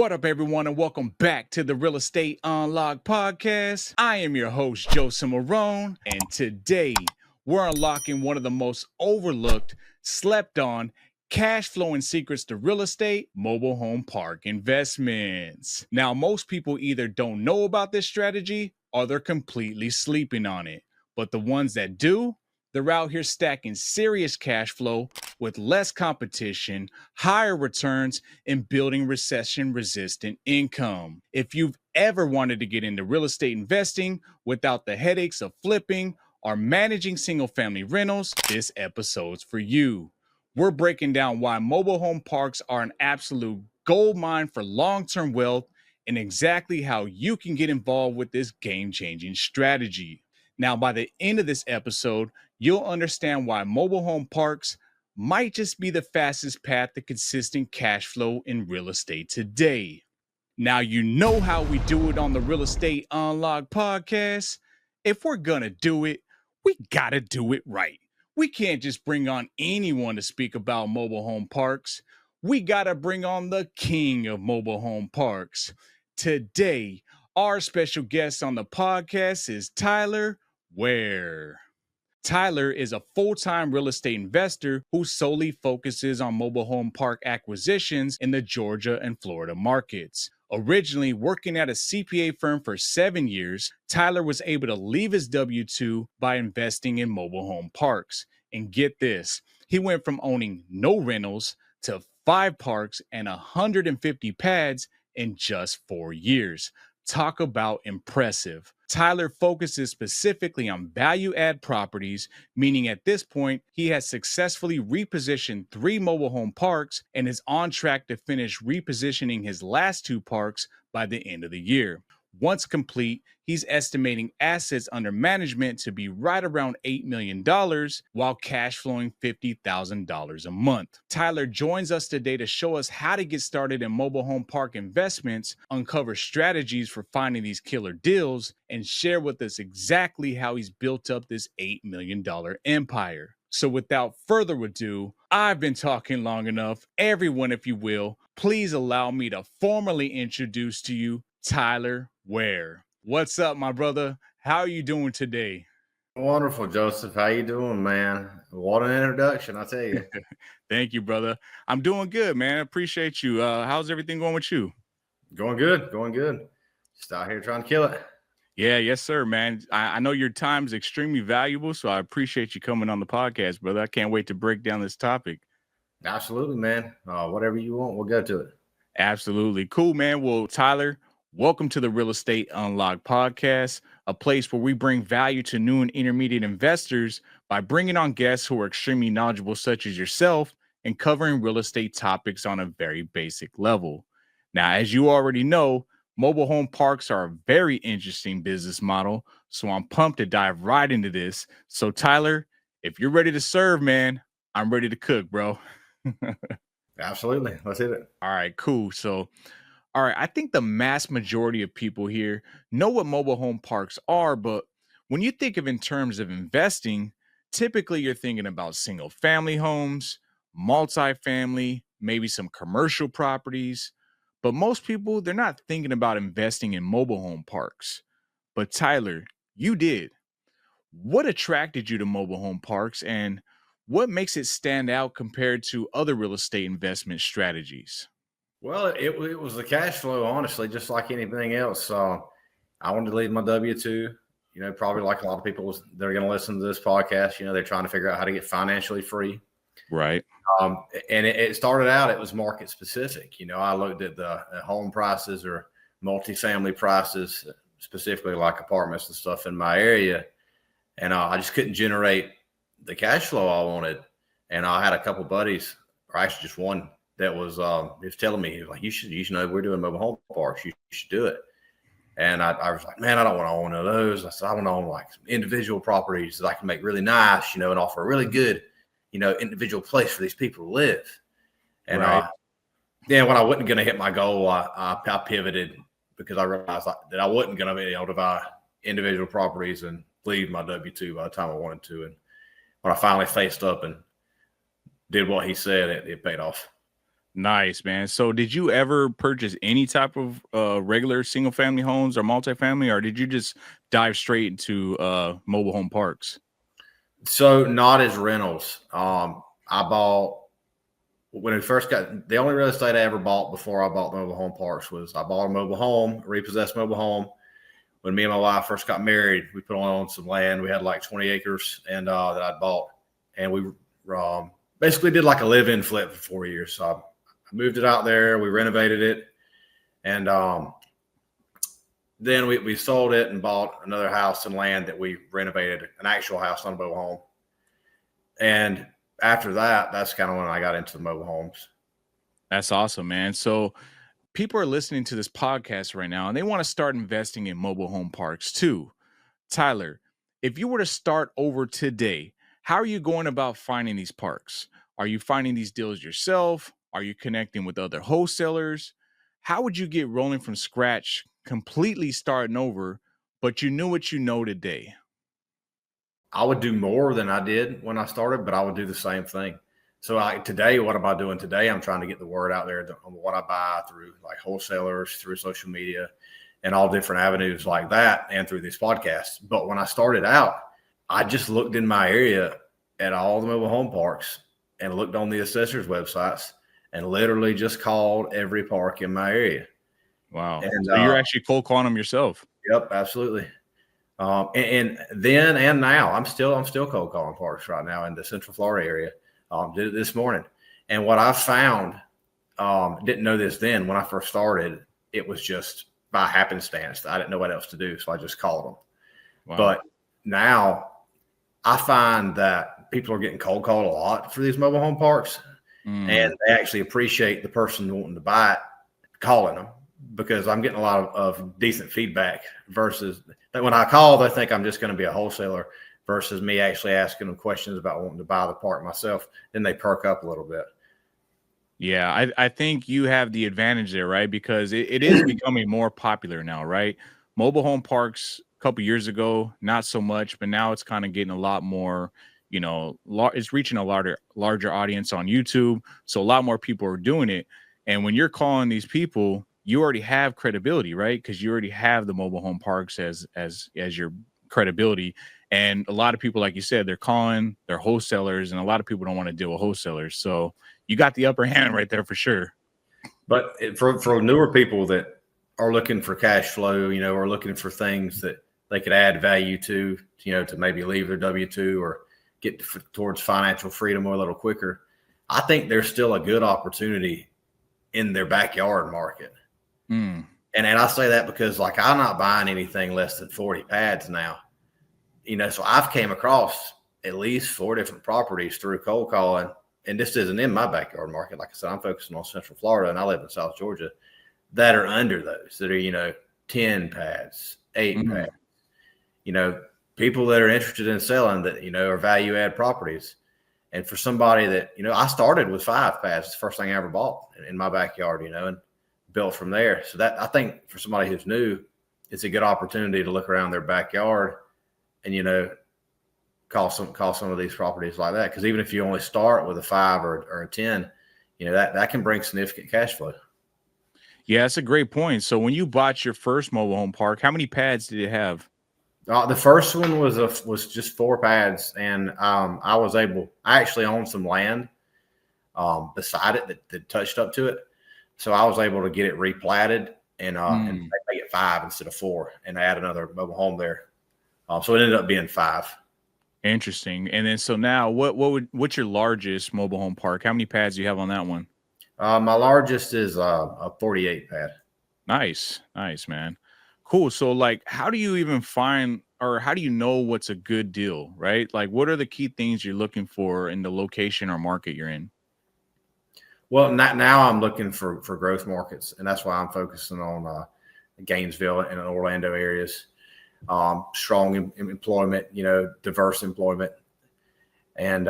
What up, everyone, and welcome back to the Real Estate Unlocked podcast. I am your host, Joseph Marone, and today we're unlocking one of the most overlooked, slept on, cash flowing secrets to real estate, mobile home park investments. Now, most people either don't know about this strategy or they're completely sleeping on it. But the ones that do, they're out here stacking serious cash flow with less competition, higher returns, and building recession-resistant income. If you've ever wanted to get into real estate investing without the headaches of flipping or managing single-family rentals, this episode's for you. We're breaking down why mobile home parks are an absolute gold mine for long-term wealth and exactly how you can get involved with this game-changing strategy. Now, by the end of this episode, you'll understand why mobile home parks might just be the fastest path to consistent cash flow in real estate today. Now, you know how we do it on the Real Estate Unlocked podcast. If we're gonna do it, we gotta do it right. We can't just bring on anyone to speak about mobile home parks. We gotta bring on the king of mobile home parks. Today, our special guest on the podcast is Tyler Ware. Tyler is a full-time real estate investor who solely focuses on mobile home park acquisitions in the Georgia and Florida markets. Originally working at a CPA firm for 7 years, Tyler was able to leave his W-2 by investing in mobile home parks. And get this, he went from owning no rentals to 5 parks and 150 pads in just 4 years. Talk about impressive. Tyler focuses specifically on value-add properties, meaning at this point, he has successfully repositioned 3 mobile home parks and is on track to finish repositioning his last 2 parks by the end of the year. Once complete, he's estimating assets under management to be right around $8 million while cash flowing $50,000 a month. Tyler joins us today to show us how to get started in mobile home park investments, uncover strategies for finding these killer deals, and share with us exactly how he's built up this $8 million empire. So without further ado, I've been talking long enough. Everyone, if you will, please allow me to formally introduce to you Tyler Ware. What's up, my brother? How are you doing today? Wonderful, Joseph. How you doing, man? What an introduction, I tell you. Thank you, brother. I'm doing good, man. Appreciate you. How's everything going with you? Going good. Just out here trying to kill it. Yeah, yes, sir, man. I know your time is extremely valuable, so I appreciate you coming on the podcast, brother. I can't wait to break down this topic. Absolutely, man. Whatever you want, we'll go to it. Absolutely. Cool, man. Well, Tyler, welcome to the Real Estate Unlocked podcast, a place where we bring value to new and intermediate investors by bringing on guests who are extremely knowledgeable, such as yourself, and covering real estate topics on a very basic level. Now, as you already know, mobile home parks are a very interesting business model, so I'm pumped to dive right into this. So, Tyler, if you're ready to serve, man, I'm ready to cook, bro. Absolutely. Let's hit it. All right, cool. So, all right, I think the mass majority of people here know what mobile home parks are, but when you think of in terms of investing, typically you're thinking about single family homes, multifamily, maybe some commercial properties. But most people, they're not thinking about investing in mobile home parks. But Tyler, you did. What attracted you to mobile home parks and what makes it stand out compared to other real estate investment strategies? Well, it was the cash flow, honestly, just like anything else. I wanted to leave my W-2. Probably like a lot of people that are going to listen to this podcast, they're trying to figure out how to get financially free. Right. And it started out, it was market specific. I looked at the home prices or multifamily prices, specifically like apartments and stuff in my area. And I just couldn't generate the cash flow I wanted. And I had a couple buddies, or actually just one, that was he was telling me, he was like, you should know we're doing mobile home parks. You should do it. And I was like, man, I don't want to own one of those. I said, I want to own like some individual properties that I can make really nice, and offer a really good, individual place for these people to live. And right. Then when I wasn't going to hit my goal, I pivoted because I realized that I wasn't going to be able to buy individual properties and leave my W-2 by the time I wanted to. And when I finally faced up and did what he said, it paid off. Nice, man. So did you ever purchase any type of regular single family homes or multifamily, or did you just dive straight into mobile home parks? So not as rentals. I bought when we first got the only real estate I ever bought before I bought mobile home parks was I bought a mobile home, repossessed mobile home. When me and my wife first got married, we put on some land. We had like 20 acres and that I bought, and we basically did like a live-in flip for 4 years. So I moved it out there. We renovated it, and then we sold it and bought another house and land that we renovated, an actual house, on a mobile home. And after that, that's kind of when I got into the mobile homes. That's awesome, man. So people are listening to this podcast right now and they want to start investing in mobile home parks too. Tyler, if you were to start over today, how are you going about finding these parks? Are you finding these deals yourself? Are you connecting with other wholesalers? How would you get rolling from scratch, completely starting over, but you knew what you know today? I would do more than I did when I started, but I would do the same thing. So today, what am I doing today? I'm trying to get the word out there on what I buy through like wholesalers, through social media, and all different avenues like that, and through these podcasts. But when I started out, I just looked in my area at all the mobile home parks and looked on the assessors' websites and literally just called every park in my area. Wow. And So you're actually cold calling them yourself. yep, absolutely. And then and now I'm still cold calling parks right now in the Central Florida area. Did it this morning, and what I found, didn't know this then when I first started. It was just by happenstance. I didn't know what else to do, so I just called them. Wow. But now I find that people are getting cold called a lot for these mobile home parks, and they actually appreciate the person wanting to buy it calling them, because I'm getting a lot of decent feedback versus that when I call, they think I'm just going to be a wholesaler versus me actually asking them questions about wanting to buy the park myself. Then they perk up a little bit. Yeah, I think you have the advantage there, right? Because it is becoming more popular now, right? Mobile home parks a couple years ago, not so much, but now it's kind of getting a lot more, it's reaching a larger audience on YouTube. So a lot more people are doing it. And when you're calling these people, you already have credibility, right? Because you already have the mobile home parks as your credibility. And a lot of people, like you said, they're wholesalers, and a lot of people don't want to deal with wholesalers. So you got the upper hand right there for sure. But for newer people that are looking for cash flow, or looking for things that they could add value to, to maybe leave their W-2 or get towards financial freedom a little quicker, I think there's still a good opportunity in their backyard market. And I say that because like I'm not buying anything less than 40 pads now, so I've came across at least 4 different properties through cold calling. And this isn't in my backyard market. Like I said, I'm focusing on Central Florida and I live in South Georgia, that are under those, that are, 10 pads, 8 pads, people that are interested in selling that, are value add properties. And for somebody that, I started with 5 pads, it's the first thing I ever bought in my backyard, and built from there. So that I think for somebody who's new, it's a good opportunity to look around their backyard and, call some of these properties like that. Because even if you only start with a 5 or a 10, that can bring significant cash flow. Yeah, that's a great point. So when you bought your first mobile home park, how many pads did it have? The first one was just 4 pads, and I actually owned some land beside it that touched up to it, so I was able to get it replatted and make it 5 instead of 4, and add another mobile home there. So it ended up being 5. Interesting. And then so now, what's your largest mobile home park? How many pads do you have on that one? My largest is a 48 pad. Nice, man. Cool. So like, how do you even find, or how do you know what's a good deal, right? Like, what are the key things you're looking for in the location or market you're in? Well, now I'm looking for growth markets, and that's why I'm focusing on Gainesville and Orlando areas. Strong employment, diverse employment, and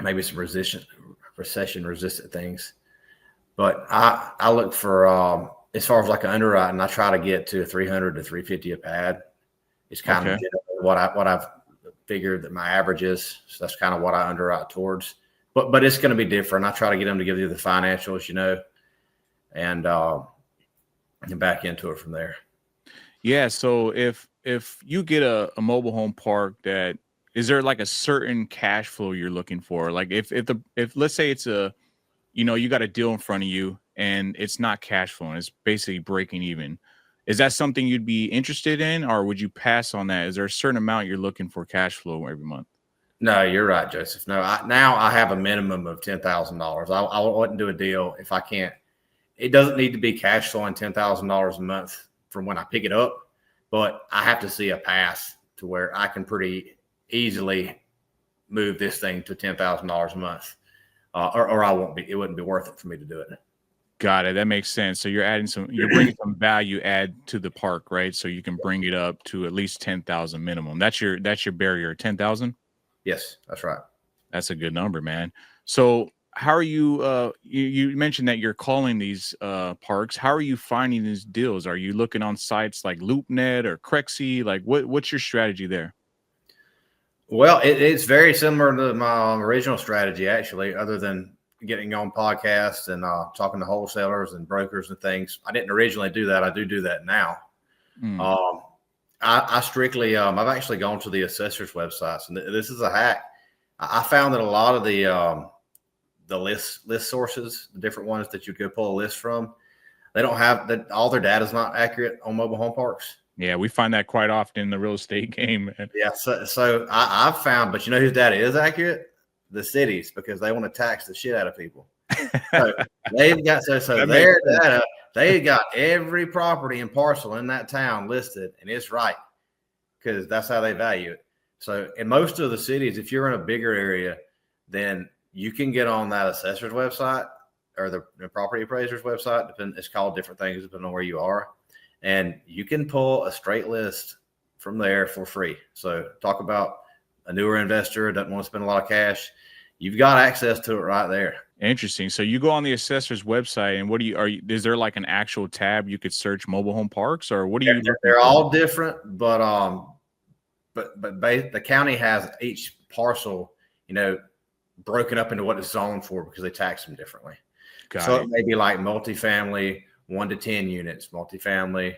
maybe some recession resistant things. But I look for as far as like an underwriting, I try to get to 300 to 350 a pad. It's kind of what I've figured that my average is. So that's kind of what I underwrite towards. but it's going to be different. I try to get them to give you the financials, and back into it from there. Yeah. So if you get a mobile home park, that is there like a certain cash flow you're looking for? Like if let's say it's you got a deal in front of you and it's not cash flowing, it's basically breaking even. Is that something you'd be interested in, or would you pass on that? Is there a certain amount you're looking for cash flow every month? No, you're right, Joseph. No, now I have a minimum of $10,000. I wouldn't do a deal if I can't. It doesn't need to be cash flowing $10,000 a month from when I pick it up, but I have to see a path to where I can pretty easily move this thing to $10,000 a month, or I won't be. It wouldn't be worth it for me to do it. Got it. That makes sense. So you're bringing some value add to the park, right? So you can bring it up to at least 10,000 minimum. That's your barrier, 10,000. Yes, that's right. That's a good number, man. So how are you mentioned that you're calling these parks. How are you finding these deals? Are you looking on sites like LoopNet or Crexy? Like what's your strategy there? Well, it's very similar to my original strategy, actually, other than getting on podcasts and talking to wholesalers and brokers and things. I didn't originally do that. I do that now. Mm, Um, I strictly, I've actually gone to the assessor's websites, and this is a hack. I found that a lot of the list sources, the different ones that you could pull a list from, they don't have that. All their data is not accurate on mobile home parks. yeah, we find that quite often in the real estate game, man. Yeah, so I've found, but whose data is accurate? The cities, because they want to tax the shit out of people. So they've got so their data, they got every property and parcel in that town listed, and it's right because that's how they value it. So in most of the cities, if you're in a bigger area, then you can get on that assessor's website or the property appraiser's website. It's called different things depending on where you are, and you can pull a straight list from there for free. So talk about a newer investor doesn't want to spend a lot of cash. You've got access to it right there. Interesting. So you go on the assessor's website, and is there like an actual tab you could search mobile home parks, or what are you looking They're for? all different, but the county has each parcel, broken up into what it's zoned for because they tax them differently. So it may be like multifamily, 1 to 10 units, multifamily,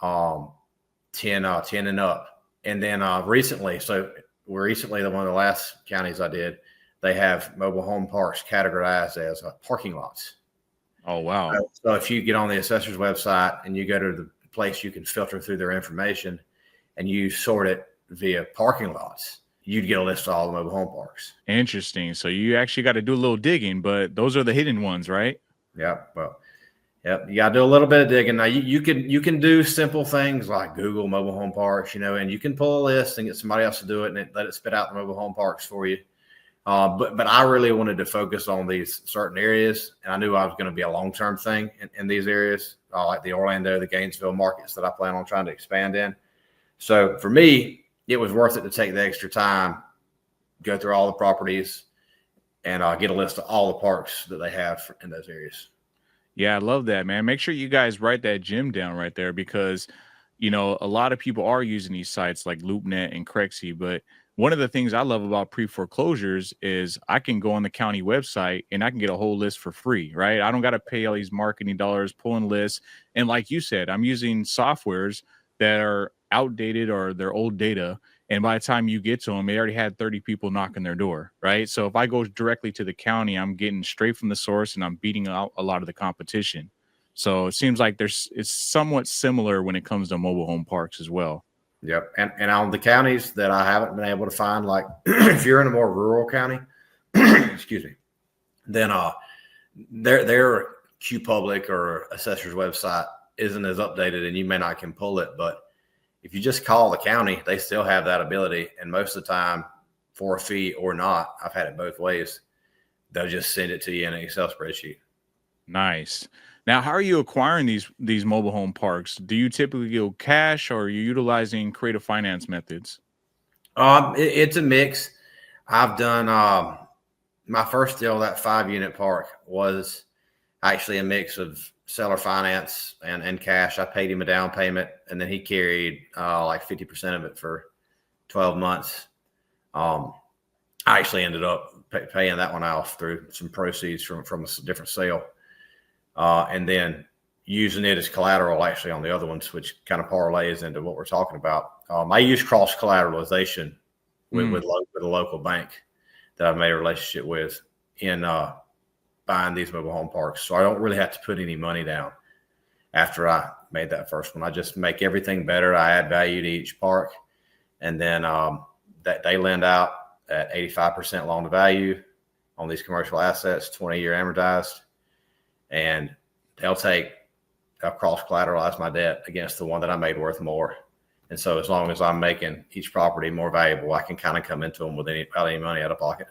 10 and up. And then recently, one of the last counties I did, they have mobile home parks categorized as parking lots. Oh, wow. So if you get on the assessor's website and you go to the place you can filter through their information and you sort it via parking lots, you'd get a list of all the mobile home parks. Interesting. So you actually got to do a little digging, but those are the hidden ones, right? Yep. Well, yep. You got to do a little bit of digging. Now you can do simple things like Google mobile home parks, and you can pull a list and get somebody else to do it and let it spit out the mobile home parks for you. But I really wanted to focus on these certain areas, and I knew I was going to be a long-term thing in these areas, like the Orlando, the Gainesville markets that I plan on trying to expand in. So for me, it was worth it to take the extra time, go through all the properties, and get a list of all the parks that they have in those areas. Yeah, I love that, man. Make sure you guys write that gym down right there because, a lot of people are using these sites like LoopNet and Crexy. But one of the things I love about pre-foreclosures is I can go on the county website and I can get a whole list for free, right? I don't got to pay all these marketing dollars, pulling lists. And like you said, I'm using softwares that are outdated or they're old data. And by the time you get to them, they already had 30 people knocking their door, right? So if I go directly to the county, I'm getting straight from the source and I'm beating out a lot of the competition. So it seems like it's somewhat similar when it comes to mobile home parks as well. Yep. And on the counties that I haven't been able to find, like if you're in a more rural county, excuse me, then their Q Public or assessor's website isn't as updated and you may not can pull it. But if you just call the county, they still have that ability. And most of the time, for a fee or not, I've had it both ways. They'll just send it to you in an Excel spreadsheet. Nice. Now, how are you acquiring these mobile home parks? Do you typically go cash or are you utilizing creative finance methods? It's a mix. I've done my first deal, that 5-unit park, was actually a mix of seller finance and cash. I paid him a down payment, and then he carried like 50% of it for 12 months. I actually ended up paying that one off through some proceeds from a different sale, and then using it as collateral actually on the other ones, which kind of parlays into what we're talking about. I use cross collateralization with a local bank that I've made a relationship with in buying these mobile home parks. So I don't really have to put any money down after I made that first one. I just make everything better. I add value to each park, and then that they lend out at 85% loan to value on these commercial assets, 20-year amortized, and they'll cross collateralize my debt against the one that I made worth more. And so as long as I'm making each property more valuable, I can kind of come into them without any money out of pocket.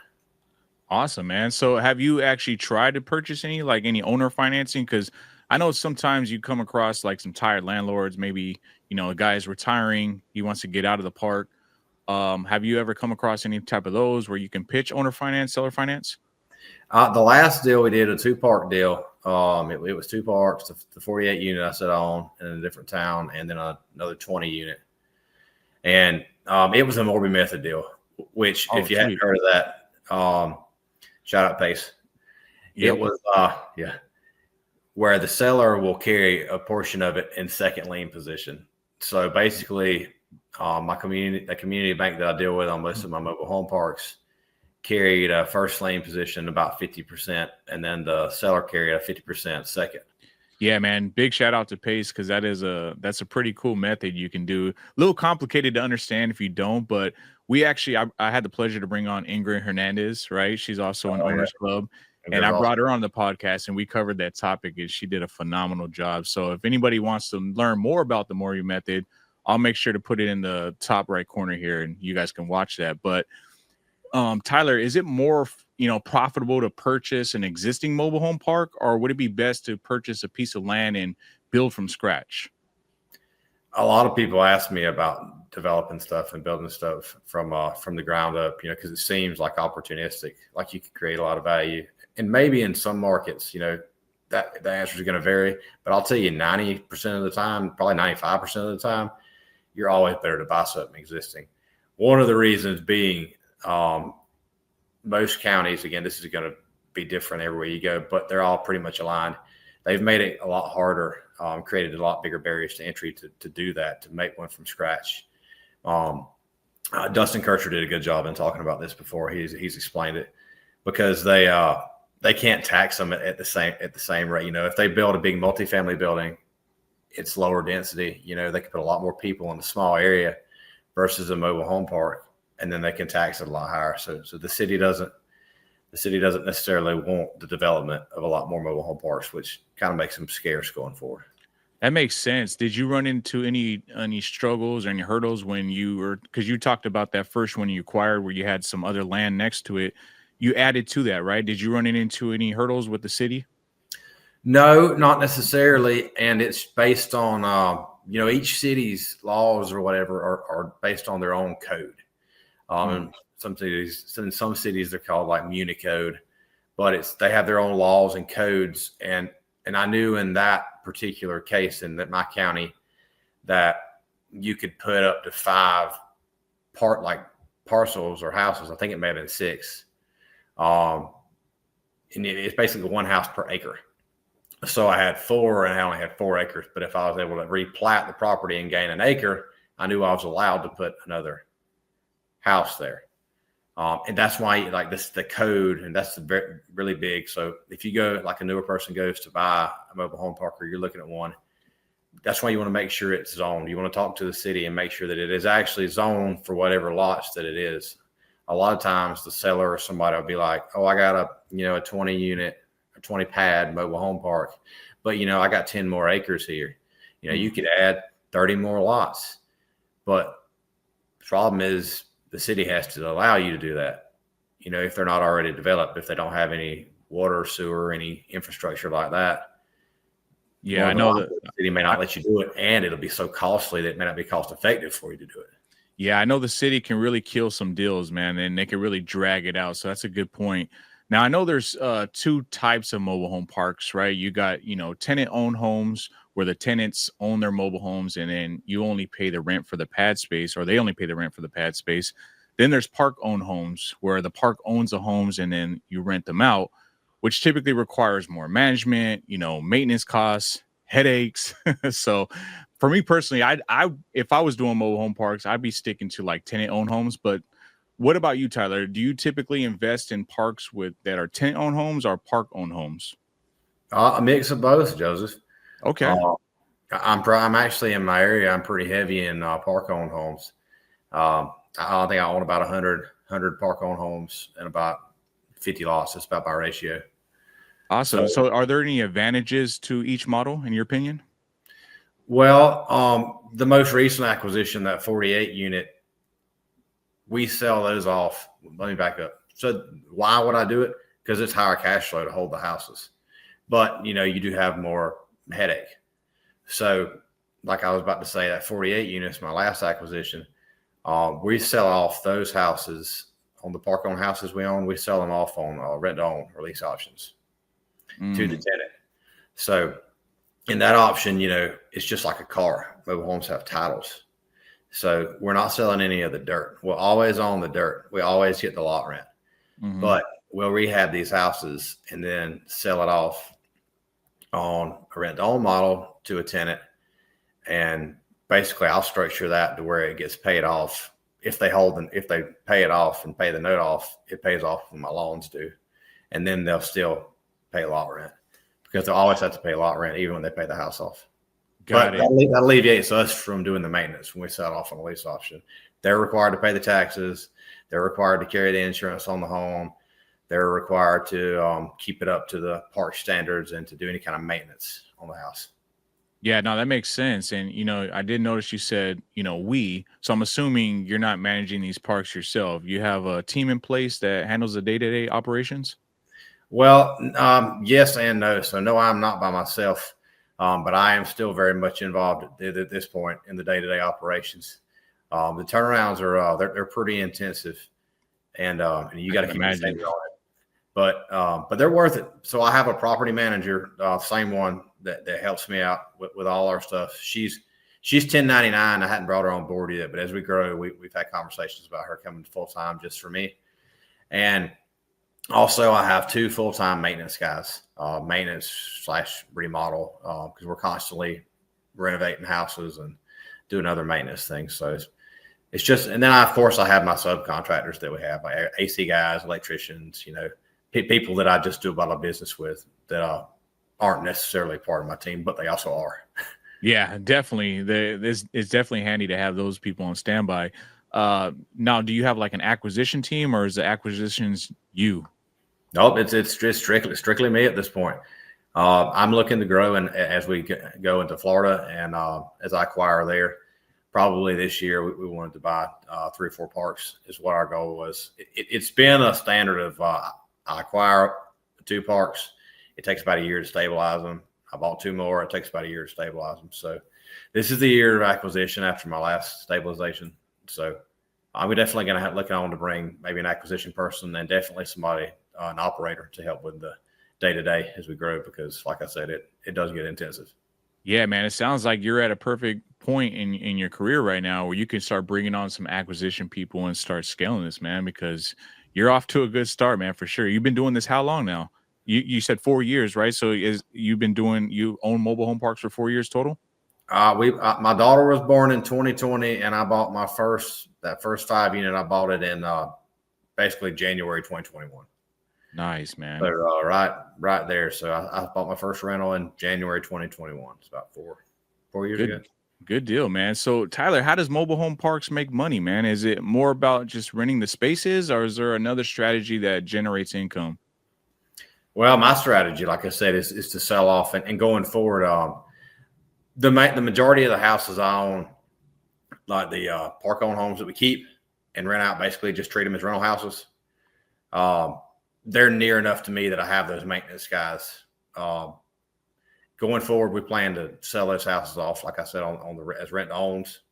Awesome, man. So have you actually tried to purchase any owner financing? Because I know sometimes you come across like some tired landlords, maybe, a guy is retiring, he wants to get out of the park. Have you ever come across any type of those where you can pitch owner finance, seller finance? The last deal we did, a 2-park deal. It was 2 parks, the 48 unit I sit on in a different town, and then another 20 unit. And it was a Morby Method deal, which if you hadn't heard of that, shout out Pace. Yep. It was, where the seller will carry a portion of it in second lien position. So basically, the community bank that I deal with on most of my mobile home parks carried a first lien position about 50%, and then the seller carried a 50% second. Yeah, man. Big shout out to Pace, because that's a pretty cool method you can do. A little complicated to understand if you don't, but I had the pleasure to bring on Ingrid Hernandez, right? She's also an Owners Club. And I brought her on the podcast, and we covered that topic, and she did a phenomenal job. So if anybody wants to learn more about the Morby Method, I'll make sure to put it in the top right corner here, and you guys can watch that. But Tyler, is it more, profitable to purchase an existing mobile home park, or would it be best to purchase a piece of land and build from scratch? A lot of people ask me about developing stuff and building stuff from the ground up, because it seems like opportunistic, like you could create a lot of value. And maybe in some markets, that the answer is going to vary. But I'll tell you, 90% of the time, probably 95% of the time, you're always better to buy something existing. One of the reasons being, most counties, again, this is going to be different everywhere you go, but they're all pretty much aligned. They've made it a lot harder, created a lot bigger barriers to entry to do that, to make one from scratch. Dustin Kircher did a good job in talking about this before. He's explained it, because they can't tax them at the same rate. If they build a big multifamily building, it's lower density. They can put a lot more people in a small area versus a mobile home park, and then they can tax it a lot higher. So the city doesn't necessarily want the development of a lot more mobile home parks, which kind of makes them scarce going forward. That makes sense. Did you run into any struggles or any hurdles when because you talked about that first one you acquired where you had some other land next to it? You added to that, right? Did you run into any hurdles with the city? No, not necessarily. And it's based on, each city's laws or whatever are based on their own code. In some cities, they're called like Muni Code, but they have their own laws and codes. And I knew in that particular case in my county that you could put up to 5 parcels or houses. I think it may have been 6. And it's basically 1 house per acre. So I had 4, and I only had 4 acres. But if I was able to replat the property and gain an acre, I knew I was allowed to put another house there. And that's why, like, this the code, and that's really big. So if you go, like a newer person goes to buy a mobile home park, or you're looking at one, that's why you want to make sure it's zoned. You want to talk to the city and make sure that it is actually zoned for whatever lots that it is. A lot of times the seller or somebody will be like, oh, I got a 20 unit or 20 pad mobile home park, but I got 10 more acres here. You could add 30 more lots, but the problem is the city has to allow you to do that. If they're not already developed, if they don't have any water, sewer, any infrastructure like that. Yeah, I know that the city may not let you do it, and it'll be so costly that it may not be cost effective for you to do it. Yeah, I know the city can really kill some deals, man, and they can really drag it out. So that's a good point. Now, I know there's 2 types of mobile home parks, right? You got, tenant-owned homes where the tenants own their mobile homes, and then you only pay the rent for the pad space, or they only pay the rent for the pad space. Then there's park-owned homes where the park owns the homes and then you rent them out, which typically requires more management, maintenance costs, headaches. So for me personally, I if I was doing mobile home parks, I'd be sticking to like tenant-owned homes. But what about you, Tyler? Do you typically invest in parks with that are tenant-owned homes or park-owned homes? A mix of both, Joseph. Okay. Uh, I'm actually in my area. I'm pretty heavy in park owned homes. I think I own about 100 park owned homes and about 50 lots. That's about my ratio. Awesome. So are there any advantages to each model in your opinion? Well, the most recent acquisition, that 48 unit, we sell those off. Let me back up. So why would I do it? Because it's higher cash flow to hold the houses. But, you do have more headache. So like I was about to say, that 48 units, my last acquisition, we sell off those houses on the park owned houses we own. We sell them off on rent to own or lease options to the tenant. So in that option, it's just like a car. Mobile homes have titles. So we're not selling any of the dirt. We'll always own the dirt. We always get the lot rent, but we'll rehab these houses and then sell it off on a rent to own model to a tenant. And basically I'll structure that to where it gets paid off. If they pay it off and pay the note off, it pays off when my loans do. And then they'll still pay lot rent because they'll always have to pay lot rent even when they pay the house off. But that alleviates us from doing the maintenance when we set off on a lease option. They're required to pay the taxes. They're required to carry the insurance on the home. They're required to keep it up to the park standards and to do any kind of maintenance on the house. Yeah, no, that makes sense. And, I did notice you said, so I'm assuming you're not managing these parks yourself. You have a team in place that handles the day-to-day operations? Well, yes and no. So no, I'm not by myself. But I am still very much involved at this point in the day-to-day operations. The turnarounds are they're pretty intensive, and you got to keep your finger on it. But they're worth it. So I have a property manager, same one that helps me out with all our stuff. She's 1099. I hadn't brought her on board yet, but as we grow, we've had conversations about her coming full time just for me. And also, I have 2 full-time maintenance guys, maintenance/remodel, because we're constantly renovating houses and doing other maintenance things. So it's just, and then of course I have my subcontractors that we have, like AC guys, electricians, people that I just do a lot of business with that aren't necessarily part of my team, but they also are. Yeah, definitely. It's definitely handy to have those people on standby. Now, do you have like an acquisition team, or is the acquisitions you? Nope, it's just strictly me at this point. I'm looking to grow, and as we go into Florida, and as I acquire there, probably this year we wanted to buy 3 or 4 parks is what our goal was. It's been a standard of I acquire 2 parks. It takes about a year to stabilize them. I bought 2 more. It takes about a year to stabilize them. So this is the year of acquisition after my last stabilization. So I'm definitely going to look on to bring maybe an acquisition person and definitely somebody, an operator, to help with the day-to-day as we grow, because like I said, it does get intensive. Yeah, man, it sounds like you're at a perfect point in your career right now where you can start bringing on some acquisition people and start scaling this, man, because you're off to a good start, man, for sure. You've been doing this how long now? You said 4 years, right? So you own mobile home parks for 4 years total? My daughter was born in 2020, and I bought that first 5 unit. I bought it in basically January 2021. Nice, man. So right there. So I bought my first rental in January 2021. It's about four years ago. Good deal, man. So Tyler, how does mobile home parks make money, man? Is it more about just renting the spaces, or is there another strategy that generates income? Well, my strategy, like I said, is to sell off, and going forward, the majority of the houses I own, like the park owned homes that we keep and rent out, basically just treat them as rental houses. They're near enough to me that I have those maintenance guys. Going forward, we plan to sell those houses off, like I said, as rent owns,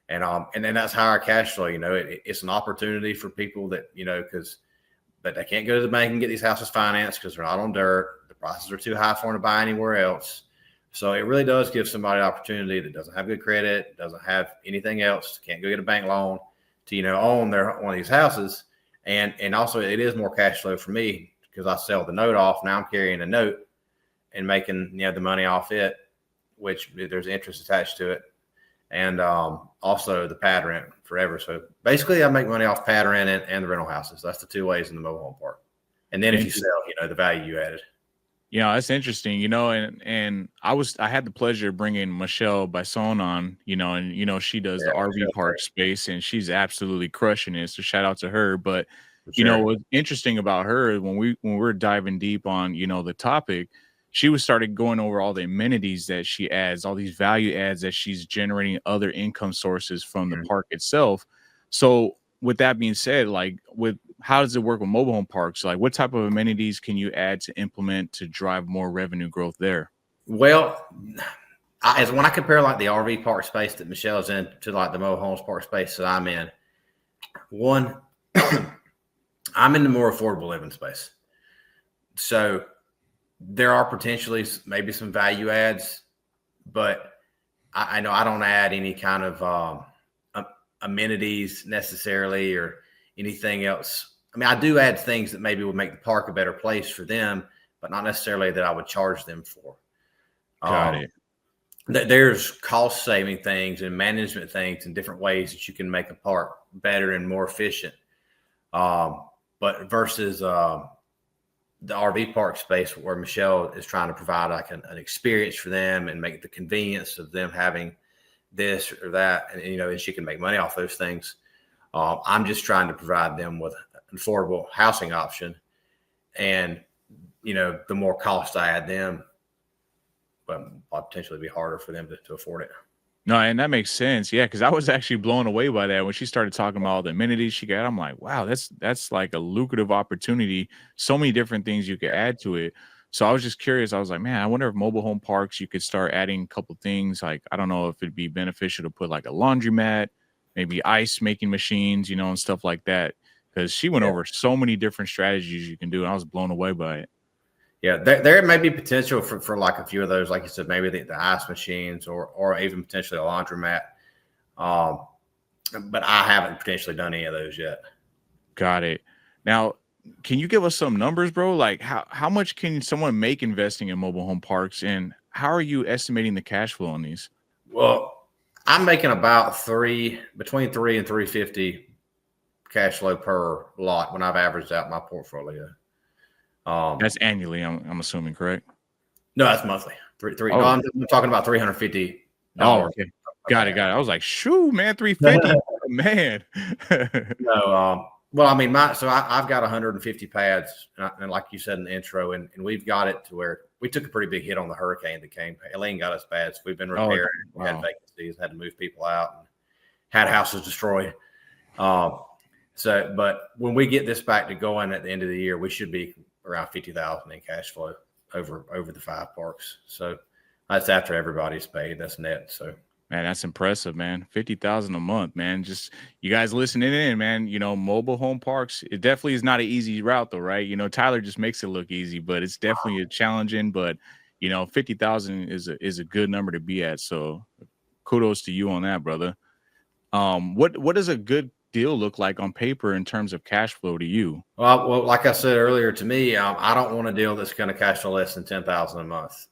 and then that's higher cash flow. It's an opportunity for people that but they can't go to the bank and get these houses financed because they're not on dirt. The prices are too high for them to buy anywhere else. So it really does give somebody an opportunity that doesn't have good credit, doesn't have anything else, can't go get a bank loan, to own one of these houses. And also it is more cash flow for me because I sell the note off. Now I'm carrying a note and making the money off it, which there's interest attached to it. And also the pad rent forever. So basically I make money off pad rent and the rental houses. That's the two ways in the mobile home park. And then if you sell, the value you added. Yeah, that's interesting, and I had the pleasure of bringing Michelle Bison on, and she does the RV park space, and she's absolutely crushing it. So shout out to her. But what's interesting about her when we're diving deep on the topic, she started going over all the amenities that she adds, all these value adds that she's generating other income sources from the park itself. So with that being said, like how does it work with mobile home parks? Like what type of amenities can you add to implement to drive more revenue growth there? Well, when I compare like the RV park space that Michelle's in to like the mobile homes park space that I'm in, one, I'm in the more affordable living space. So there are potentially maybe some value adds, but I know I don't add any kind of amenities necessarily or anything else. I mean, I do add things that maybe would make the park a better place for them, but not necessarily that I would charge them for. Got it. There's cost saving things and management things and different ways that you can make a park better and more efficient. But versus the RV park space where Michelle is trying to provide like an experience for them and make the convenience of them having this or that, and and she can make money off those things. I'm just trying to provide them with an affordable housing option, and the more cost I add them, but potentially be harder for them to afford it. No, and that makes sense. Yeah, because I was actually blown away by that when she started talking about all the amenities she got. I'm like, wow, that's like a lucrative opportunity. So many different things you could add to it. So I was just curious. I was like, man, I wonder if mobile home parks you could start adding a couple things. Like, I don't know if it'd be beneficial to put like a laundromat, maybe ice making machines, and stuff like that. Because she went over so many different strategies you can do, and I was blown away by it. Yeah, there may be potential for like a few of those, like you said, maybe the ice machines or even potentially a laundromat. But I haven't potentially done any of those yet. Got it. Now, can you give us some numbers, bro? Like how much can someone make investing in mobile home parks, and how are you estimating the cash flow on these? Well, I'm making about between 3 and 350 cash flow per lot when I've averaged out my portfolio. That's annually, I'm assuming, correct? No, that's monthly. Oh. No, I'm talking about $350. Oh, okay. Got it. I was like, shoo, man, 350, man. No, well, I mean, I've got 150 pads, and like you said in the intro, and we've got it to where we took a pretty big hit on the hurricane that came. Helene got us bad, so we've been repairing. Wow. We had vacancies, had to move people out, and had houses destroyed. But when we get this back to going at the end of the year, we should be around 50,000 in cash flow over the 5 parks. So that's after everybody's paid. That's net. So. Man, that's impressive, man. 50,000 a month, man. Just you guys listening in, man. Mobile home parks, it definitely is not an easy route, though, right? Tyler just makes it look easy, but it's definitely challenging. But 50,000 is a good number to be at. So kudos to you on that, brother. What does a good deal look like on paper in terms of cash flow to you? Well, like I said earlier, to me, I don't want a deal that's going to cash flow less than 10,000 a month.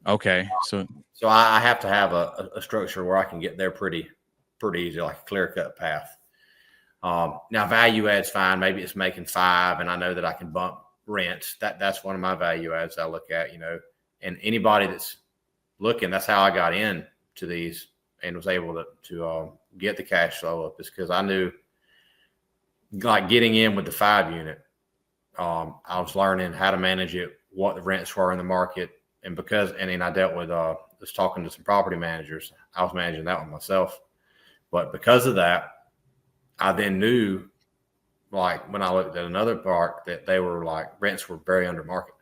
Okay, so I have to have a structure where I can get there pretty easy, like a clear cut path. Now value adds fine. Maybe it's making 5, and I know that I can bump rents. That's one of my value adds I look at. And anybody that's looking, that's how I got in to these and was able to get the cash flow up, is because I knew, like getting in with the 5 unit, I was learning how to manage it, what the rents were in the market. And then I dealt with just talking to some property managers. I was managing that one myself. But because of that, I then knew, like when I looked at another park, that they were like rents were very under market.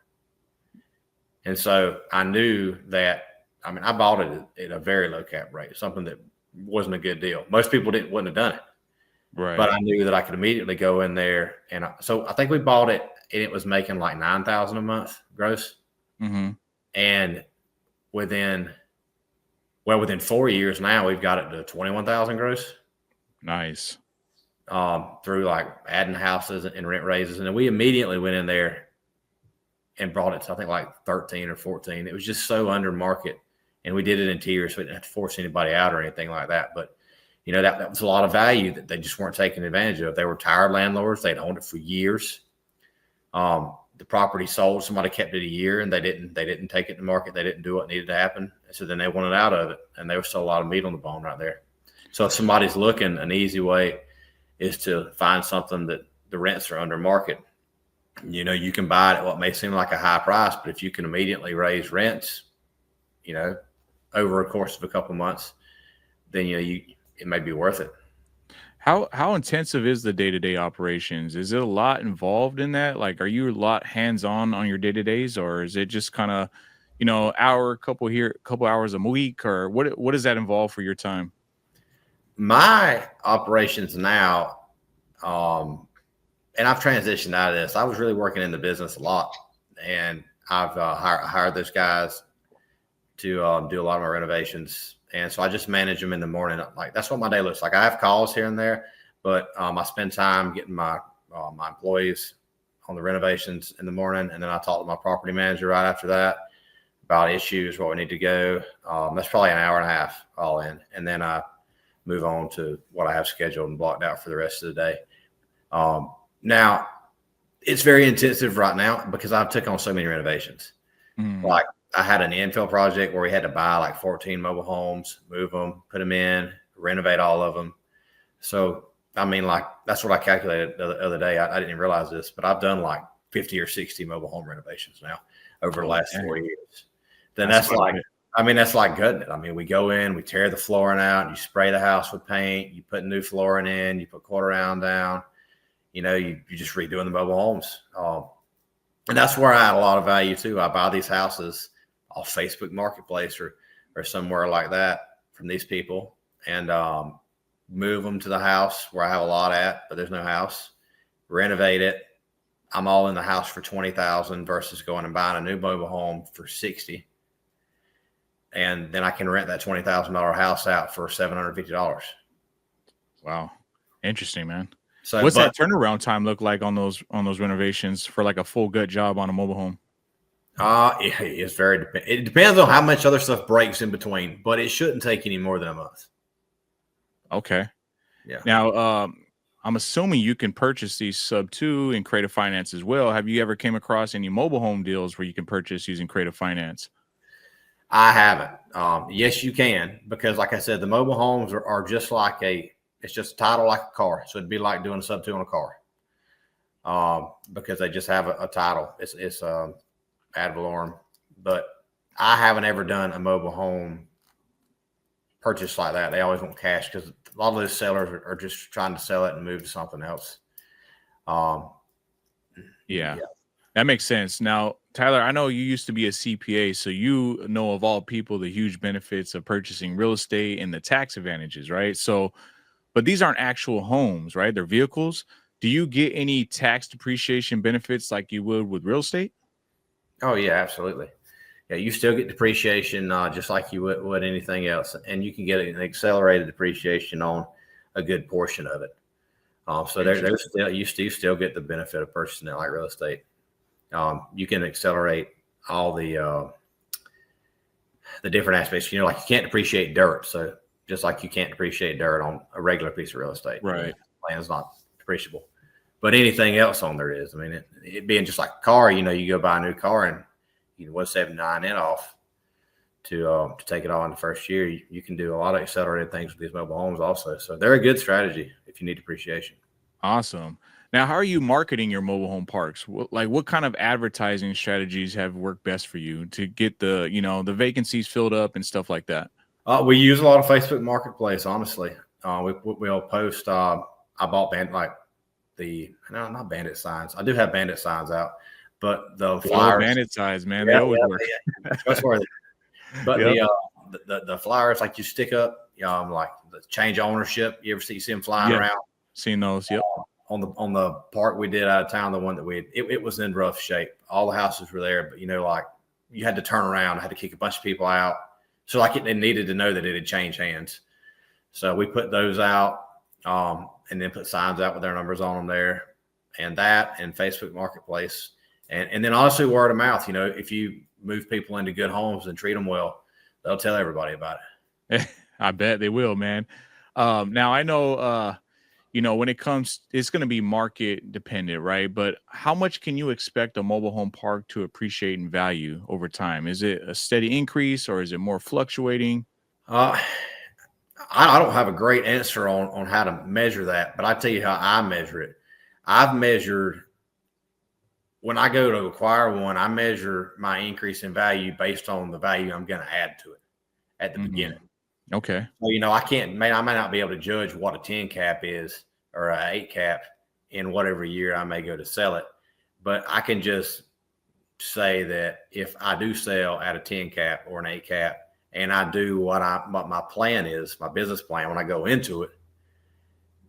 And so I knew that, I mean, I bought it at a very low cap rate, something that wasn't a good deal. Most people wouldn't have done it. Right. But I knew that I could immediately go in there. And so I think we bought it and it was making like 9,000 a month gross. Mm-hmm. And within 4 years now, we've got it to 21,000 gross. Nice. through like adding houses and rent raises. And then we immediately went in there and brought it to, I think, like 13 or 14. It was just so under market. And we did it in tiers, so we didn't have to force anybody out or anything like that. But, that was a lot of value that they just weren't taking advantage of. They were tired landlords. They'd owned it for years. The property sold. Somebody kept it a year, and they didn't take it to market. They didn't do what needed to happen. So then they wanted out of it, and there was still a lot of meat on the bone right there. So if somebody's looking, an easy way is to find something that the rents are under market. You can buy it at what may seem like a high price, but if you can immediately raise rents, over a course of a couple of months, then it may be worth it. How intensive is the day-to-day operations? Is it a lot involved in that? Like, are you a lot hands-on on your day-to-days, or is it just kind of, hour, couple hours a week, or what does that involve for your time? My operations now, and I've transitioned out of this. I was really working in the business a lot, and I've hired those guys to do a lot of my renovations. And so I just manage them in the morning. Like, that's what my day looks like. I have calls here and there, but I spend time getting my employees on the renovations in the morning. And then I talk to my property manager right after that about issues, what we need to go. That's probably an hour and a half all in. And then I move on to what I have scheduled and blocked out for the rest of the day. Now, it's very intensive right now because I've took on so many renovations. Like, I had an infill project where we had to buy like 14 mobile homes, move them, put them in, renovate all of them. So, I mean, like, that's what I calculated the other day. I didn't even realize this, but I've done like 50 or 60 mobile home renovations now over the last 4 years. Then that's like gutting it. I mean, we go in, we tear the flooring out, you spray the house with paint, you put new flooring in, you put quarter round down, you just redoing the mobile homes. And that's where I add a lot of value too. I buy these houses off Facebook Marketplace or somewhere like that from these people, and move them to the house where I have a lot at, but there's no house. Renovate it. I'm all in the house for $20,000 versus going and buying a new mobile home for $60,000, and then I can rent that $20,000 house out for $750. Wow, interesting, man. So, what's that turnaround time look like on those renovations for like a full gut job on a mobile home? It's very it depends on how much other stuff breaks in between, but it shouldn't take any more than a month. Okay. Yeah. Now, I'm assuming you can purchase these sub-2 in creative finance as well. Have you ever came across any mobile home deals where you can purchase using creative finance? I haven't. Yes, you can, because like I said, the mobile homes are just like it's just a title like a car. So it'd be like doing a sub-2 on a car. Because they just have a title. It's ad valorem. But I haven't ever done a mobile home purchase like that. They always want cash because a lot of those sellers are just trying to sell it and move to something else. Yeah, that makes sense. Now, Tyler, I know you used to be a CPA, so you know of all people the huge benefits of purchasing real estate and the tax advantages, right? So, but these aren't actual homes, right? They're vehicles. Do you get any tax depreciation benefits like you would with real estate? Oh, yeah, absolutely. Yeah, you still get depreciation just like you would anything else, and you can get an accelerated depreciation on a good portion of it. So there's still you still get the benefit of purchasing it like real estate. You can accelerate all the different aspects. Like you can't depreciate dirt, so just like you can't depreciate dirt on a regular piece of real estate, right? Land is not depreciable, but anything else on there is. I mean, it being just like a car, you go buy a new car and you 179 in off to take it all in the first year. You can do a lot of accelerated things with these mobile homes also. So they're a good strategy if you need depreciation. Awesome. Now, how are you marketing your mobile home parks? What kind of advertising strategies have worked best for you to get the vacancies filled up and stuff like that? We use a lot of Facebook Marketplace, honestly. We'll post. I bought not bandit signs. I do have bandit signs out, but the flyers, bandit signs, man, they always work. Trustworthy. But the flyers, like you stick up, like the change ownership. You ever see them flying around? Seen those? Yep. On the park we did out of town, the one that it was in rough shape. All the houses were there, but like you had to turn around, I had to kick a bunch of people out. So like it needed to know that it had changed hands. So we put those out. and then put signs out with their numbers on them there, and that, and Facebook Marketplace, and then honestly word of mouth. You know, if you move people into good homes and treat them well, they'll tell everybody about it. I bet they will, man. Now I know, when it comes, it's going to be market dependent, right? But how much can you expect a mobile home park to appreciate in value over time? Is it a steady increase or is it more fluctuating? Uh, I don't have a great answer on how to measure that, but I tell you how I measure it. I've measured when I go to acquire one, I measure my increase in value based on the value I'm going to add to it at the beginning. Okay. So, I may not be able to judge what a 10 cap is or an 8 cap in whatever year I may go to sell it, but I can just say that if I do sell at a 10 cap or an 8 cap, and I do what my plan is, my business plan, when I go into it,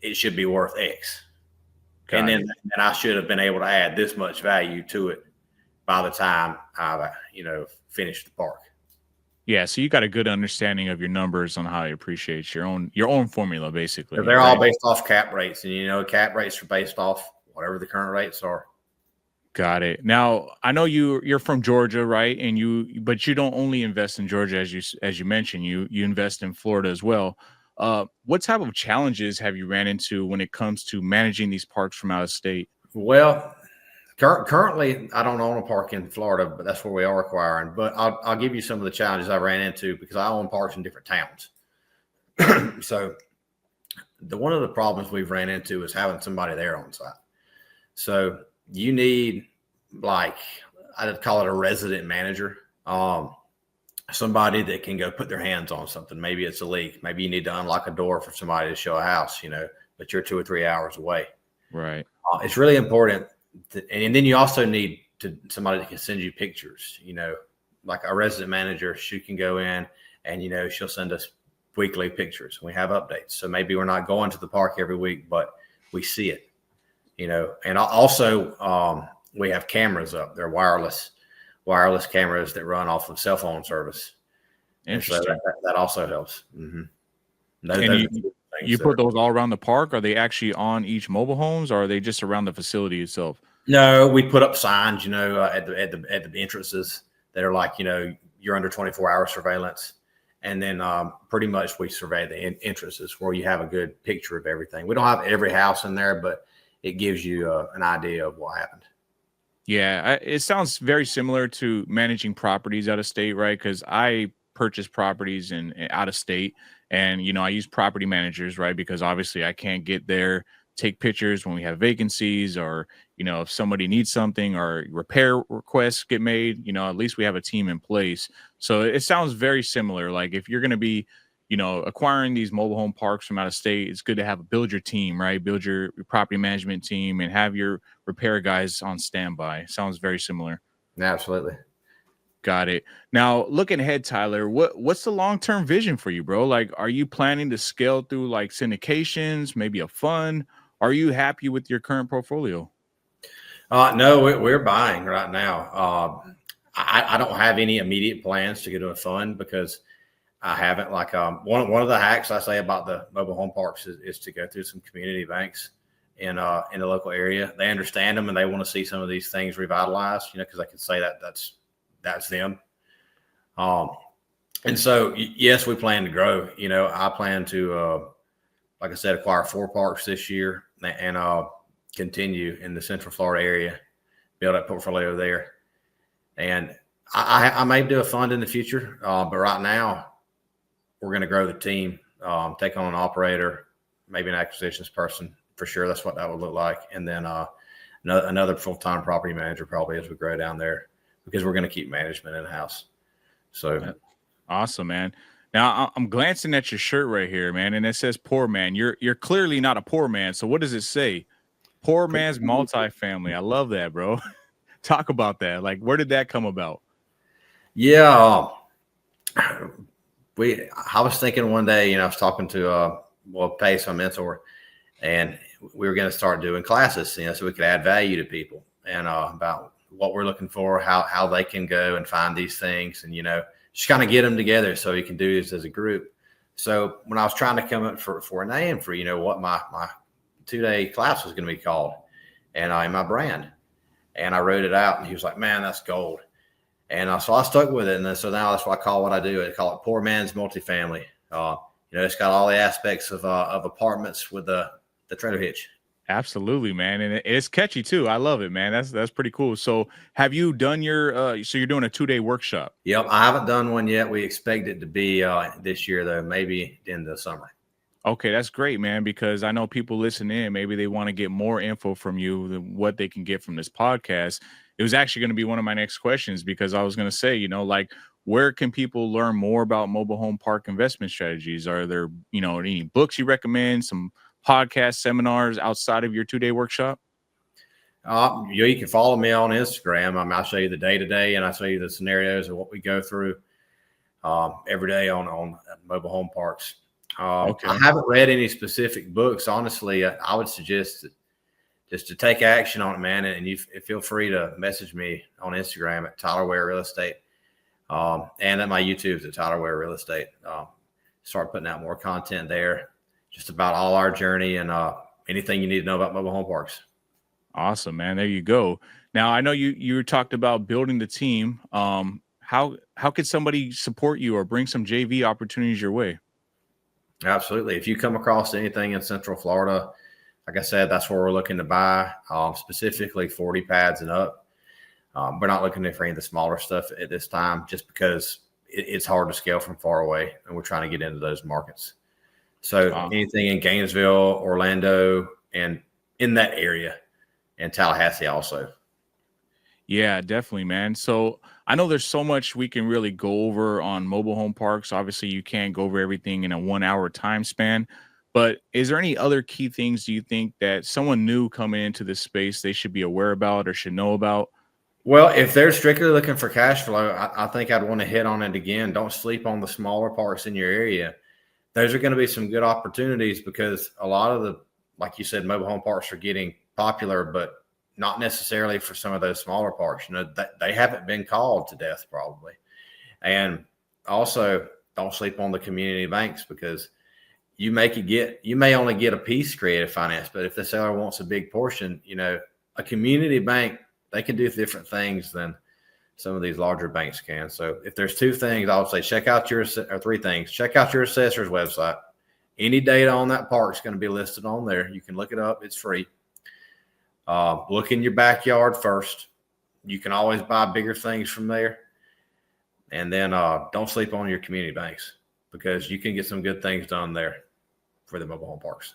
it should be worth X. And then I should have been able to add this much value to it by the time I, finished the park. Yeah, so you got a good understanding of your numbers on how you appreciate your own formula, basically. They're all based off cap rates, and cap rates are based off whatever the current rates are. Got it. Now I know you're from Georgia, right? But you don't only invest in Georgia, as you mentioned. You invest in Florida as well. What type of challenges have you ran into when it comes to managing these parks from out of state? Well, currently, I don't own a park in Florida, but that's where we are acquiring. But I'll give you some of the challenges I ran into because I own parks in different towns. So one of the problems we've ran into is having somebody there on site. So you need, like, I'd call it a resident manager, somebody that can go put their hands on something. Maybe it's a leak. Maybe you need to unlock a door for somebody to show a house, but you're 2 or 3 hours away. Right. It's really important. And then you also need somebody that can send you pictures, like a resident manager. She can go in and, she'll send us weekly pictures. We have updates. So maybe we're not going to the park every week, but we see it, and also we have cameras up. They're wireless cameras that run off of cell phone service. Interesting. And so that also helps. Mm-hmm. And you put those all around the park? Are they actually on each mobile homes, or are they just around the facility itself? No, we put up signs, at the entrances that are like, you're under 24-hour surveillance. And then pretty much we survey the entrances where you have a good picture of everything. We don't have every house in there, but it gives you an idea of what happened. Yeah, it sounds very similar to managing properties out of state, right? Because I purchase properties in out of state, and I use property managers, right? Because obviously I can't get there, take pictures when we have vacancies, or if somebody needs something or repair requests get made, at least we have a team in place. So it sounds very similar. Like if you're going to be acquiring these mobile home parks from out of state, it's good to build your team, right? Build your property management team and have your repair guys on standby. Sounds very similar. Absolutely. Got it. Now, looking ahead, Tyler, what's the long-term vision for you, bro? Like, are you planning to scale through like syndications, maybe a fund? Are you happy with your current portfolio? No, we're buying right now. I don't have any immediate plans to get to a fund because I haven't. Like one of the hacks I say about the mobile home parks is to go through some community banks in the local area. They understand them and they want to see some of these things revitalized, because I can say that's them. And so yes, we plan to grow. I plan to, like I said, acquire 4 parks this year and continue in the Central Florida area, build that portfolio there. And I may do a fund in the future, but right now we're going to grow the team, take on an operator, maybe an acquisitions person for sure. That's what that would look like. And then another full-time property manager probably as we grow down there, because we're going to keep management in-house. So awesome, man. Now I'm glancing at your shirt right here, man, and it says poor man. You're clearly not a poor man. So what does it say? Poor man's multifamily. I love that, bro. Talk about that. Like, where did that come about? Yeah. I was thinking one day, I was talking to Pace, my mentor, and we were going to start doing classes, so we could add value to people and about what we're looking for, how they can go and find these things, and just kind of get them together so we can do this as a group. So when I was trying to come up for a name for, what my 2-day class was going to be called, and in my brand, and I wrote it out, and he was like, man, that's gold. And so I stuck with it. And then, so now that's what I call what I do. I call it Poor Man's Multifamily. It's got all the aspects of apartments with the trailer hitch. Absolutely, man. And it's catchy too. I love it, man. That's pretty cool. So have you done so you're doing a 2-day workshop? Yep. I haven't done one yet. We expect it to be this year, though, maybe in the summer. Okay, that's great, man, because I know people listen in, maybe they want to get more info from you than what they can get from this podcast. It was actually going to be one of my next questions, because I was going to say, like, where can people learn more about mobile home park investment strategies? Are there, any books you recommend, some podcast seminars outside of your 2-day workshop? You can follow me on Instagram. I'll show you the day-to-day, and I'll show you the scenarios of what we go through every day on mobile home parks. Okay. I haven't read any specific books. Honestly, I would suggest just to take action on it, man. And you feel free to message me on Instagram at Tyler Ware Real Estate, and at my YouTube's at Tyler Ware Real Estate. Start putting out more content there, just about all our journey and anything you need to know about mobile home parks. Awesome, man. There you go. Now, I know you talked about building the team. How could somebody support you or bring some JV opportunities your way? Absolutely. If you come across anything in Central Florida, like I said, that's where we're looking to buy, specifically 40 pads and up. We're not looking for any of the smaller stuff at this time, just because it's hard to scale from far away, and we're trying to get into those markets. So anything in Gainesville, Orlando, and in that area, and Tallahassee also. Yeah, definitely, man. So I know there's so much we can really go over on mobile home parks. Obviously, you can't go over everything in a 1-hour time span. But is there any other key things do you think that someone new coming into this space they should be aware about or should know about? Well, if they're strictly looking for cash flow, I think I'd want to hit on it again. Don't sleep on the smaller parks in your area. Those are going to be some good opportunities, because a lot of like you said, mobile home parks are getting popular, but not necessarily for some of those smaller parks. They haven't been called to death probably. And also, don't sleep on the community banks, because you may only get a piece creative finance, but if the seller wants a big portion, a community bank, they can do different things than some of these larger banks can. So if there's 2 things, I would say or 3 things. Check out your assessor's website. Any data on that park is going to be listed on there. You can look it up. It's free. Look in your backyard first. You can always buy bigger things from there. And then don't sleep on your community banks, because you can get some good things done there for the mobile home parks.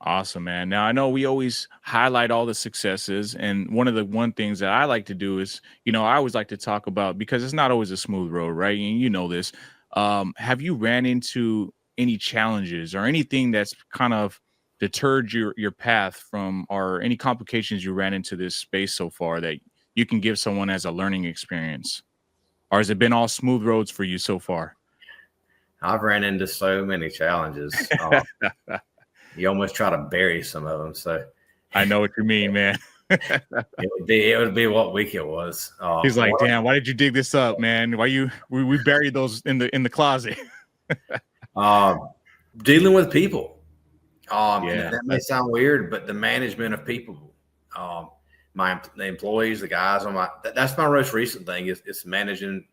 Awesome, man. Now, I know we always highlight all the successes. And one things that I like to do is, I always like to talk about, because it's not always a smooth road, right? And you know this. Have you ran into any challenges or anything that's kind of deterred your path from, or any complications you ran into this space so far that you can give someone as a learning experience? Or has it been all smooth roads for you so far? I've ran into so many challenges. You almost try to bury some of them. So I know what you mean, man. it would be what week it was. He's like, damn, why did you dig this up, man? We buried those in the closet. Dealing with people. Yeah, that may sound weird, but the management of people, the employees, the guys on that's my most recent thing is managing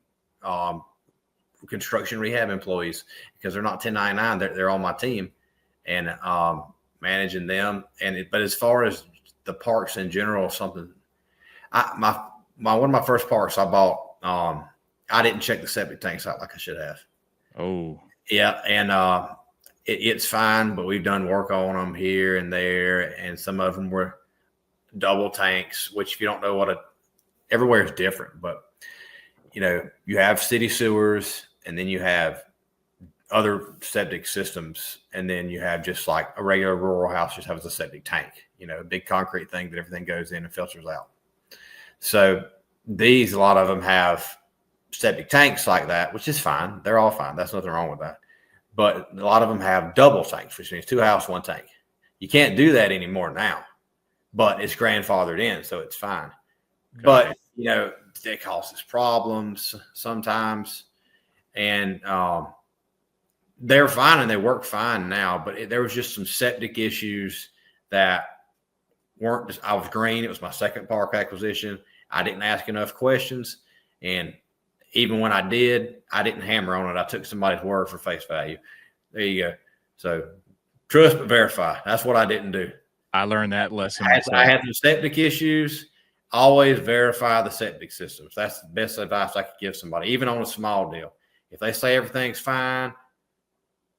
construction rehab employees, because they're not 1099. They're on my team, and managing them. But as far as the parks in general, one of my first parks I bought, I didn't check the septic tanks out like I should have. Oh yeah. And it's fine, but we've done work on them here and there. And some of them were double tanks, which, if you don't know everywhere is different, but you have city sewers, and then you have other septic systems, and then you have just like a regular rural house just has a septic tank, a big concrete thing that everything goes in and filters out. So a lot of them have septic tanks like that, which is fine. They're all fine. That's nothing wrong with that. But a lot of them have double tanks, which means 2 houses, 1 tank. You can't do that anymore now, but it's grandfathered in, so it's fine. But it causes problems sometimes. And they're fine and they work fine now, but there was just some septic issues that weren't just, I was green. It was my second park acquisition. I didn't ask enough questions. And even when I did, I didn't hammer on it. I took somebody's word for face value. There you go. So trust but verify. That's what I didn't do. I learned that lesson I myself. had some septic issues. Always verify the septic systems. That's the best advice I could give somebody, even on a small deal. If they say everything's fine,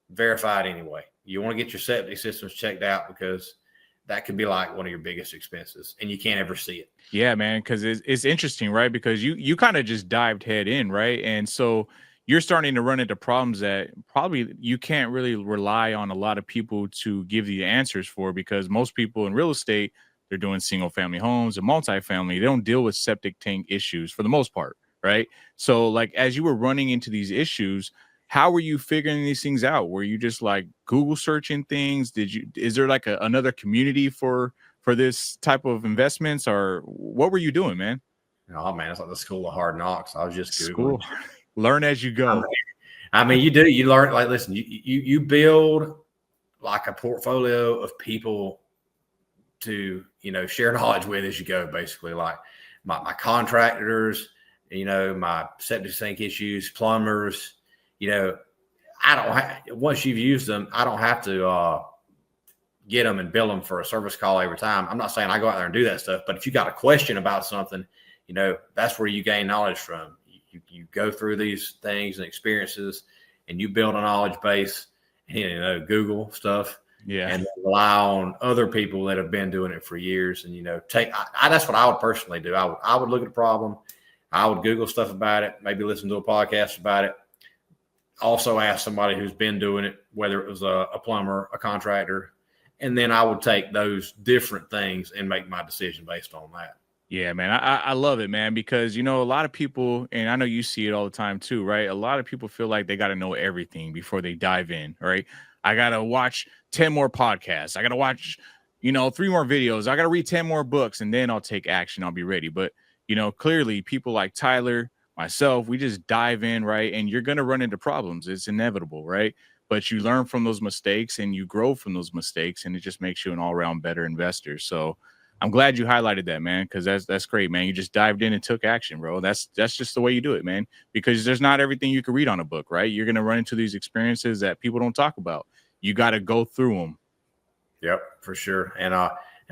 verify it anyway. You want to get your septic systems checked out because that could be like one of your biggest expenses and you can't ever see it. Yeah, man, because it's interesting, right? Because you kind of just dived head in, right? And so you're starting to run into problems that probably you can't really rely on a lot of people to give you answers for, because most people in real estate, they're doing single family homes and multifamily. They don't deal with septic tank issues for the most part, right? So like as you were running into these issues, how were you figuring these things out? Were you just like Google searching things? Is there like another community for this type of investments, or what were you doing, man? Oh man, it's like the school of hard knocks. I was just Googling. School. Learn as you go. I mean, you learn, like, listen, you build like a portfolio of people to, share knowledge with as you go, basically. Like my contractors, my septic tank issues, plumbers, I don't once you've used them, I don't have to get them and bill them for a service call every time. I'm not saying I go out there and do that stuff, but if you got a question about something, that's where you gain knowledge from. You go through these things and experiences and you build a knowledge base, Google stuff. Yeah. And rely on other people that have been doing it for years. And, that's what I would personally do. I would look at a problem. I would Google stuff about it, maybe listen to a podcast about it. Also ask somebody who's been doing it, whether it was a plumber, a contractor, and then I would take those different things and make my decision based on that. Yeah, man. I love it, man, because, a lot of people, and I know you see it all the time too, right? A lot of people feel like they got to know everything before they dive in, right? I got to watch 10 more podcasts. I got to watch, 3 more videos. I got to read 10 more books, and then I'll take action. I'll be ready. But, clearly people like Tyler, myself, we just dive in, right? And you're going to run into problems. It's inevitable, right? But you learn from those mistakes and you grow from those mistakes, and it just makes you an all-around better investor. So I'm glad you highlighted that, man, because that's great, man. You just dived in and took action, bro. That's just the way you do it, man, because there's not everything you can read on a book, right? You're going to run into these experiences that people don't talk about. You got to go through them. Yep, for sure. And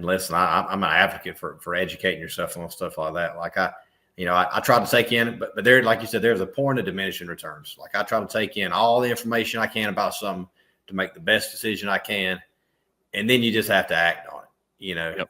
listen, I'm an advocate for educating yourself on stuff like that. Like I try to take in, but there, like you said, there's a point of diminishing returns. Like I try to take in all the information I can about something to make the best decision I can. And then you just have to act on it. Yep.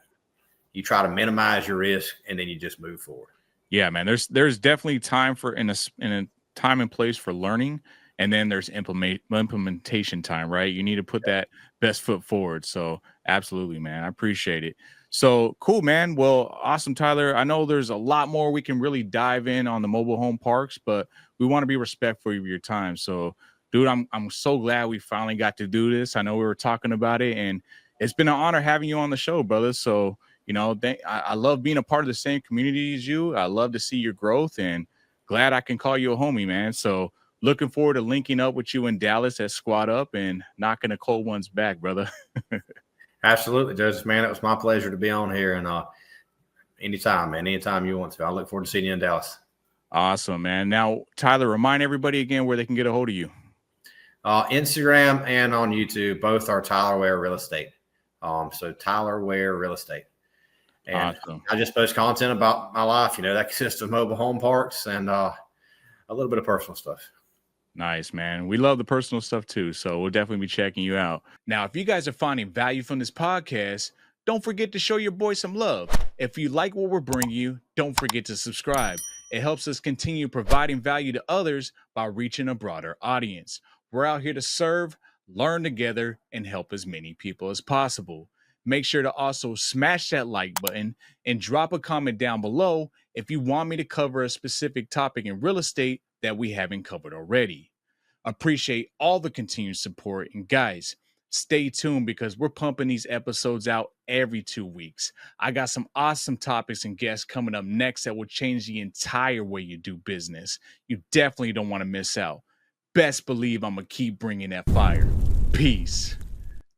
You try to minimize your risk and then you just move forward. Yeah, man. There's definitely time for in a time and place for learning, and then there's implementation time, right? You need to put that best foot forward. So absolutely, man. I appreciate it. So cool, man. Well, awesome, Tyler. I know there's a lot more we can really dive in on the mobile home parks, but we want to be respectful of your time. So, dude, I'm so glad we finally got to do this. I know we were talking about it, and it's been an honor having you on the show, brother. So I love being a part of the same community as you. I love to see your growth, and glad I can call you a homie, man. So looking forward to linking up with you in Dallas at Squad Up and knocking the cold ones back, brother. Absolutely, Joseph, man. It was my pleasure to be on here, and anytime, man, anytime you want to. I look forward to seeing you in Dallas. Awesome, man. Now, Tyler, remind everybody again where they can get a hold of you. Instagram and on YouTube, both are Tyler Ware Real Estate. So Tyler Ware Real Estate. And awesome. I just post content about my life, that consists of mobile home parks and a little bit of personal stuff. Nice, man. We love the personal stuff too. So we'll definitely be checking you out. Now, if you guys are finding value from this podcast, don't forget to show your boy some love. If you like what we're bringing you, don't forget to subscribe. It helps us continue providing value to others by reaching a broader audience. We're out here to serve, learn together, and help as many people as possible. Make sure to also smash that like button and drop a comment down below if you want me to cover a specific topic in real estate that we haven't covered already. Appreciate all the continued support, and guys, stay tuned because we're pumping these episodes out every 2 weeks. I got some awesome topics and guests coming up next that will change the entire way you do business. You definitely don't want to miss out. best believe I'm going to keep bringing that fire. Peace.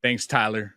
Thanks, Tyler.